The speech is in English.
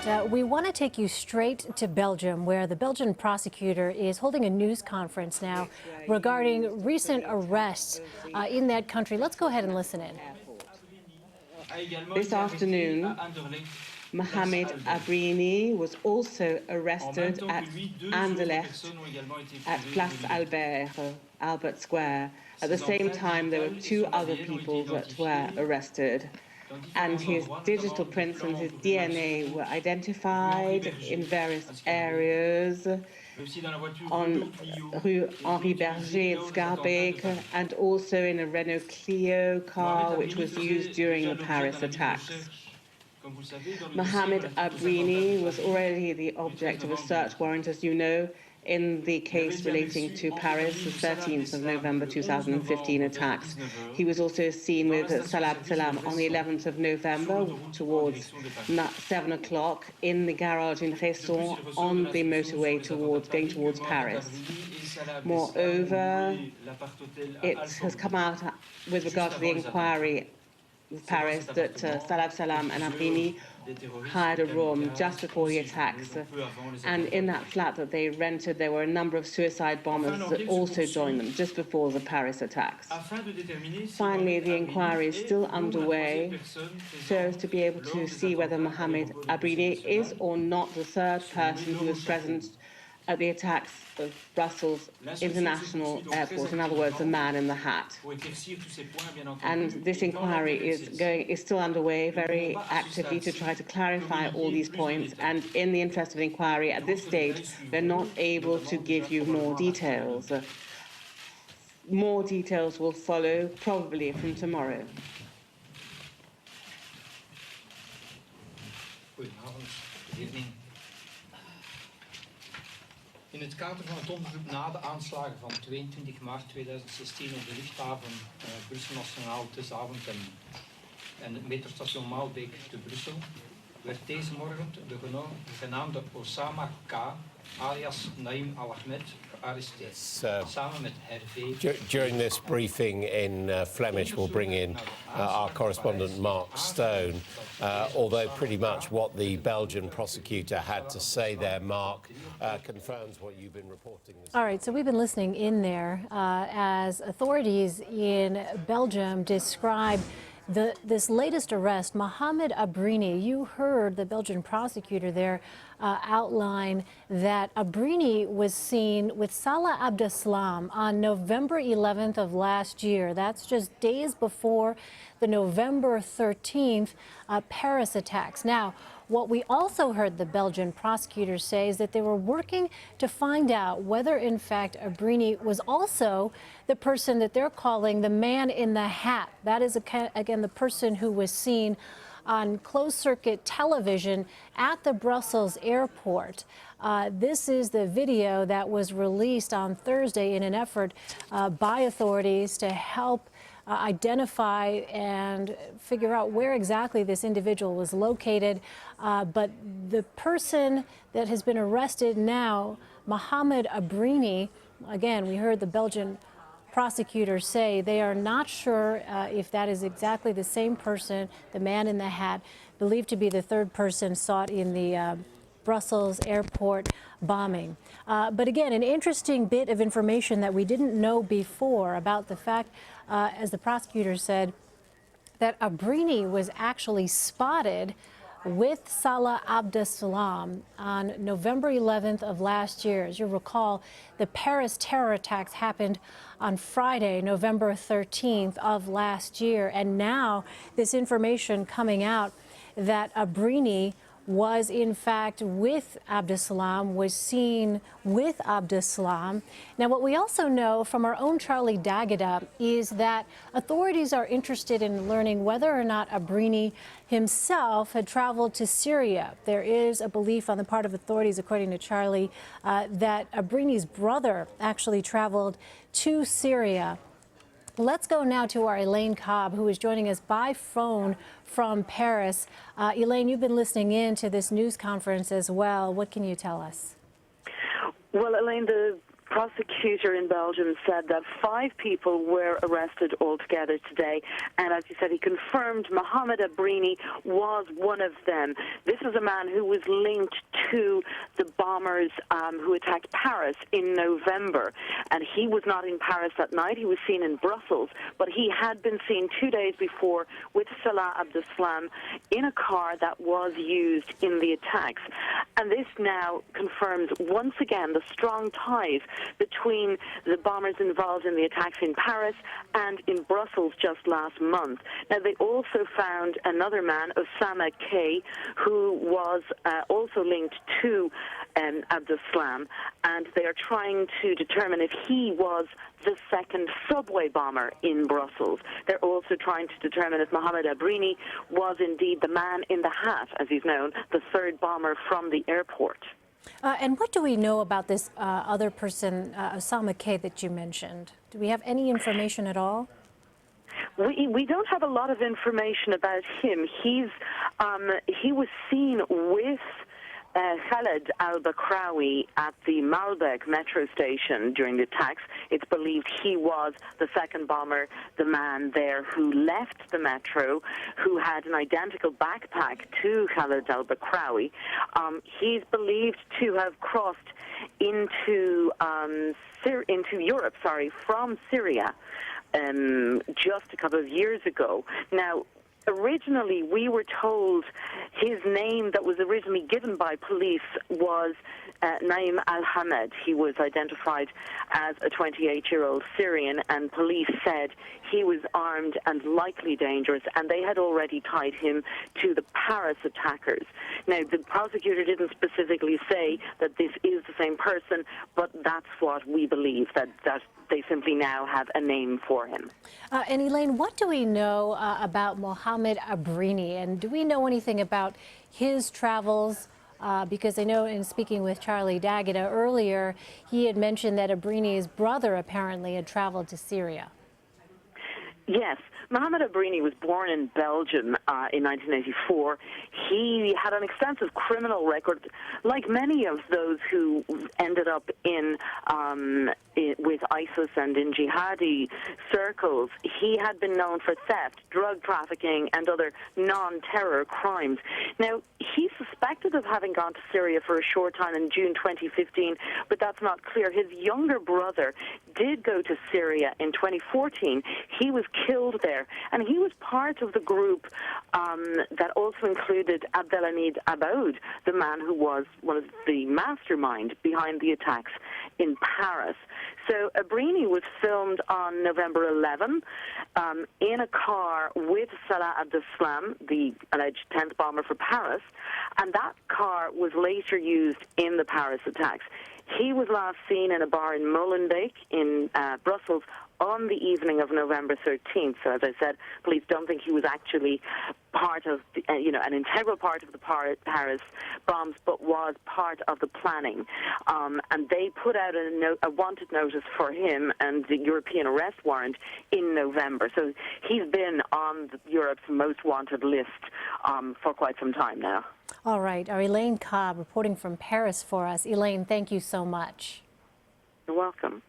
right, we want to take you straight to Belgium, where the Belgian prosecutor is holding a news conference now regarding recent arrests in that country. Let's go ahead and listen in. This afternoon, Mohamed Abrini was also arrested at Anderlecht at Place Albert Square. At the same time, there were two other people that were arrested, and his digital prints and his DNA were identified in various areas on Rue Henri Berger in Schaerbeek, and also in a Renault Clio car which was used during the Paris attacks. Mohamed Abrini was already the object of a search warrant, as you know, in the case relating to Paris, the 13th of November 2015 attacks. He was also seen with Salah Abdeslam on the 11th of November towards 7 o'clock in the garage in Resson on the motorway going towards Paris. Moreover, it has come out with regard to the inquiry with Paris that Salah Abdeslam and Abrini hired a room just before the attacks, and in that flat that they rented there were a number of suicide bombers that also joined them just before the Paris attacks. Finally, the inquiry is still underway so as to be able to see whether Mohamed Abrini is or not the third person who was present at the attacks of Brussels International Airport, in other words, the man in the hat. And this inquiry is still underway very actively to try to clarify all these points, and in the interest of the inquiry, at this stage, we're not able to give you more details. More details will follow, probably from tomorrow. Good evening. In het kader van het onderzoek na de aanslagen van 22 maart 2016 op de luchthaven Brussel Nationaal te Zaventem en het metrostation Maalbeek te Brussel werd deze morgen de genaamde Osama K. alias Naim Al-Ahmed gearresteerd, samen met Hervé. During this briefing in Flemish, we'll bring in our correspondent Mark Stone, although pretty much what the Belgian prosecutor had to say there, Mark, confirms what you've been reporting. All right, so we've been listening in there as authorities in Belgium describe this latest arrest. Mohamed Abrini, you heard the Belgian prosecutor there outline that Abrini was seen with Salah Abdeslam on November 11th of last year. That's just days before the November 13th Paris attacks. Now, what we also heard the Belgian prosecutors say is that they were working to find out whether, in fact, Abrini was also the person that they're calling the man in the hat. That is, again, the person who was seen on closed-circuit television at the Brussels airport. This is the video that was released on Thursday in an effort by authorities to help identify and figure out where exactly this individual was located. But the person that has been arrested now, Mohamed Abrini, again, we heard the Belgian prosecutors say they are not sure if that is exactly the same person, the man in the hat, believed to be the third person sought in the Brussels airport bombing. But again, an interesting bit of information that we didn't know before about the fact, as the prosecutor said, that Abrini was actually spotted with Salah Abdeslam on November 11th of last year. As you recall, the Paris terror attacks happened on Friday, November 13th of last year. And now this information coming out that Abrini was in fact with Abdeslam, was seen with Abdeslam. Now, what we also know from our own Charlie D'Agata is that authorities are interested in learning whether or not Abrini himself had traveled to Syria. There is a belief on the part of authorities, according to Charlie, that Abrini's brother actually traveled to Syria. Let's go now to our Elaine Cobbe, who is joining us by phone from Paris. Elaine, you've been listening in to this news conference as well. What can you tell us? Well, Elaine, the prosecutor in Belgium said that 5 people were arrested altogether today, and as you said, he confirmed Mohamed Abrini was one of them. This is a man who was linked to the bombers who attacked Paris in November, and he was not in Paris that night. He was seen in Brussels, but he had been seen 2 days before with Salah Abdeslam in a car that was used in the attacks. And this now confirms once again the strong ties between the bombers involved in the attacks in Paris and in Brussels just last month. Now, they also found another man, Osama K, who was also linked to Abdeslam, and they are trying to determine if he was the second subway bomber in Brussels. They're also trying to determine if Mohamed Abrini was indeed the man in the hat, as he's known, the third bomber from the airport. And what do we know about this other person, Osama K, that you mentioned? Do we have any information at all? We don't have a lot of information about him. He was seen with Khaled al-Bakrawi at the Malbec metro station during the attacks. It's believed he was the second bomber, the man there who left the metro, who had an identical backpack to Khaled al-Bakrawi. He's believed to have crossed into Europe, from Syria just a couple of years ago. Now, originally, we were told his name that was originally given by police was Naim al-Hamed. He was identified as a 28-year-old Syrian, and police said he was armed and likely dangerous, and they had already tied him to the Paris attackers. Now, the prosecutor didn't specifically say that this is the same person, but that's what we believe, that they simply now have a name for him. And Elaine, what do we know about Mohamed Abrini, and do we know anything about his travels? Because I know in speaking with Charlie D'Agata earlier, he had mentioned that Abrini's brother apparently had traveled to Syria. Yes. Mohamed Abrini was born in Belgium in 1984. He had an extensive criminal record, like many of those who ended up with ISIS and in jihadi circles. He had been known for theft, drug trafficking, and other non-terror crimes. Now, he's suspected of having gone to Syria for a short time in June 2015, but that's not clear. His younger brother did go to Syria in 2014. He was killed there, and he was part of the group that also included Abdelhamid Aboud, the man who was one of the mastermind behind the attacks in Paris. So Abrini was filmed on November 11 in a car with Salah Abdeslam, the alleged 10th bomber for Paris, and that car was later used in the Paris attacks. He was last seen in a bar in Molenbeek in Brussels on the evening of November 13th. So, as I said, police don't think he was actually part of, an integral part of the Paris bombs, but was part of the planning. And they put out a wanted notice for him and the European arrest warrant in November. So he's been on Europe's most wanted list for quite some time now. All right. Our Elaine Cobbe reporting from Paris for us. Elaine, thank you so much. You're welcome.